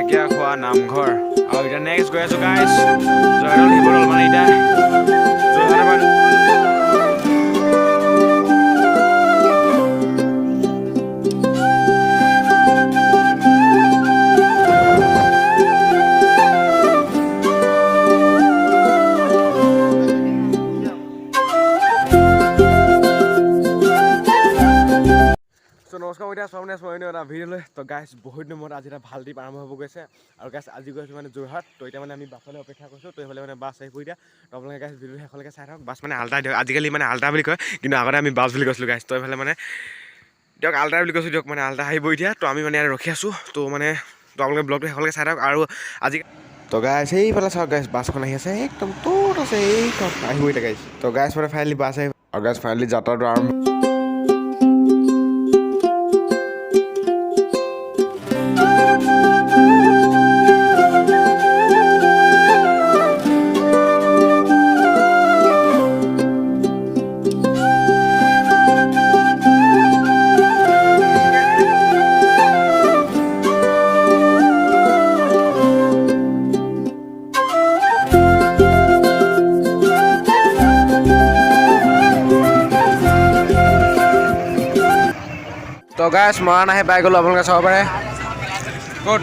ঢেকীয়াখোৱা নামঘৰ আৰু এতিয়া নেক্সট গৈ আছোঁ গাইজ জয়দৌল শিৱদৌল মানে এতিয়া যোৰহাটৰ নমস্কাৰ মই এতিয়া চামনে এটা ভিডিঅ' লৈ তো গাইছ বহুত দিনৰ মূৰত আজি এটা ভাল ট্ৰিপ আৰম্ভ হ'ব গৈছে আৰু গাইছ আজি গৈছোঁ মানে যোৰহাট তো এতিয়া মানে আমি বাছলৈ অপেক্ষা কৰিছোঁ তো এইফালে মানে বাছ আহি পৰি দিয়া তো আপোনালোকে গাইছ ভিডিঅ'টো শেষলৈকে চাই থাকক বাছ মানে আল্টা দিয়ক আজিকালি মানে আল্টা বুলি কয় কিন্তু আগতে আমি বাছ বুলি কৈছিলোঁ গাইছ তো এইফালে মানে দিয়ক আল্টা বুলি কৈছোঁ দিয়ক মানে আল্টা আহি পৰি দিয়া তো আমি মানে ইয়াত ৰখি আছোঁ তো মানে তো আপোনালোকে ব্লগটো শেষলৈকে চাই থাকক আৰু আজি তো গাইছ এইফালে চাওক গাইছ বাছখন আহি আছে একদম ত'ত আছে এইখন আহি পৰি গাইছ তো গাইছ মানে ফাইনেলি বাছ আহি আৰু গাইছ ফাইনেলি যাত্ৰাটো আৰম্ভ তো গাইছ মৰাণ আহি পাই গ'লোঁ আপোনালোকে চাব পাৰে ক'ত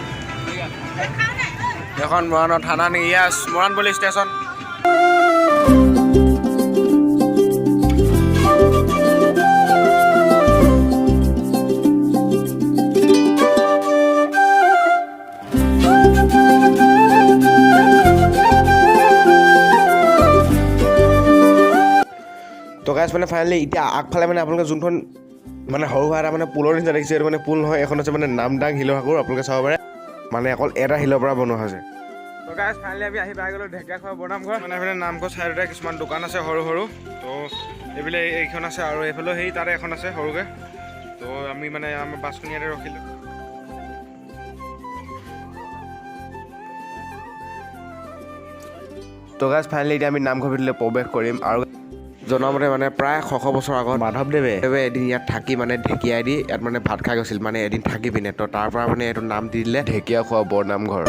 এখন মৰাণৰ থানা নেকি ইয়াছ মৰাণ পুলিচ ষ্টেচন তো গাইছ মানে ফাইনেলি এতিয়া আগফালে মানে আপোনালোকে যোনখন মানে সৰু সুৰা এটা মানে পুলৰ নিচিনা দেখিছে এইটো মানে পুল নহয় এখন আছে মানে নামদাং শিলৰ সাঁকোৰ আপোনালোকে চাব পাৰে মানে অকল এটা শিলৰ পৰা বনোৱা হৈছে তো গাইছ ফাইনেলি আমি আহি পাই গ'লোঁ ঢেকীয়াখোৱা বৰনামঘৰ মানে এইফালে নামঘৰ চাইডতে কিছুমান দোকান আছে সৰু সৰু তো এইফালে এইখন আছে আৰু এইফালেও সেই তাতে এখন আছে সৰুকৈ তো আমি মানে আমাৰ বাছখন ইয়াতে ৰখিলোঁ তো গাইছ ফাইনেলি এতিয়া আমি নামঘৰ ভিতৰলৈ প্ৰৱেশ কৰিম আৰু জনামতে মানে প্ৰায় 100 বছৰ আগত মাধৱদেৱে এদিন ইয়াত থাকি মানে ঢেকীয়াই দি ইয়াত মানে ভাত খাই গৈছিল মানে এদিন থাকি পিনে তো তাৰ পৰা মানে এইটো নাম দি দিলে ঢেকীয়াখোৱা বৰনামঘৰ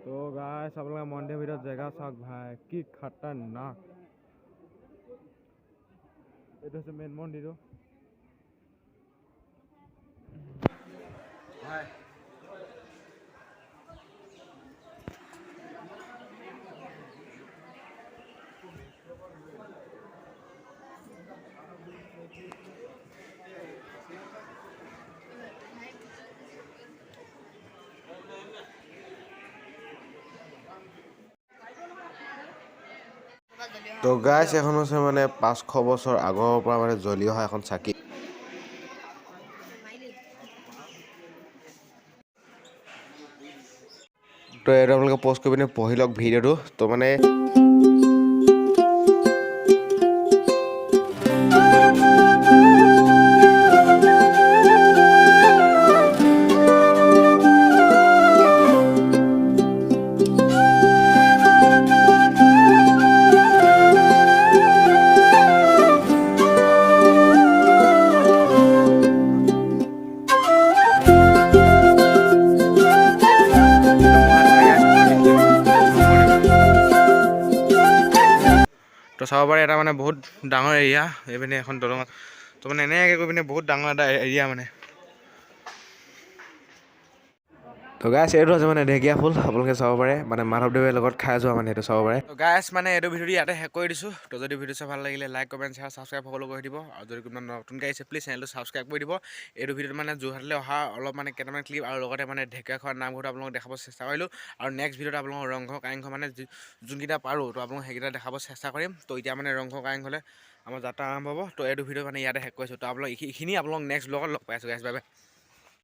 তো গাইছ আপোনালোকে মন্দিৰৰ ভিতৰত জেগা চাওক ভাই কি খাতাৰনাক এইটো হৈছে মেইন মন্দিৰটো ভাই তো গাইছ এখন হৈছে মানে 500 বছৰ আগৰ পৰা মানে জ্বলি অহা এখন চাকি তো এইটো আপোনালোকে পষ্ট কৰি পিনে পঢ়ি লওক ভিডিঅ'টো তো মানে তো চাব পাৰে এটা মানে বহুত ডাঙৰ এৰিয়া এইপিনে এখন দলং তো মানে এনেকৈ গৈ পিনে বহুত ডাঙৰ এটা এৰিয়া মানে তো গাইছ এইটো আছে মানে ঢেকীয়া ফুল আপোনালোকে চাব পাৰে মানে মাধৱদেৱে লগত খাই যোৱা মানে এইটো চাব পাৰে। তো গাইছ মানে এইটো ভিডিঅ' ইয়াতে শেষ কৰি দিছোঁ। তো যদি ভিডিঅ' চাই ভাল লাগিলে লাইক কমেণ্ট শ্বেয়াৰ ছাবস্ক্ৰাইব সকলো কৰি দিব আৰু যদি কোনোবা নতুনকৈ আহিছে প্লিজ চেনেলটো ছাবস্ক্ৰাইব কৰি দিব। এইটো ভিডিঅ'ত মানে যোৰহাটলৈ অহা অলপ মানে কেইটামান ক্লিপ আৰু লগতে মানে ঢেকীয়াখোৱা নামঘৰটো আপোনালোকক দেখাব চেষ্টা কৰিলোঁ আৰু নেক্সট ভিডিঅ'ত আপোনালোকৰ ৰংঘৰ কাৰেংঘৰ মানে যোনকেইটা পাৰোঁ তো আপোনালোকক সেইকেইটা দেখাব চেষ্টা কৰিম। তো এতিয়া মানে ৰংঘৰ কাৰেংঘৰলৈ আমাৰ যাত্ৰা আৰম্ভ হ'ব। তো এইটো ভিডিঅ' মানে ইয়াতে শেষ কৰিছোঁ। তো আপোনালোক এইখিনি আপোনালোক নেক্সট ব্লগত লগ পাই আছোঁ গাইছ, বাই বাই।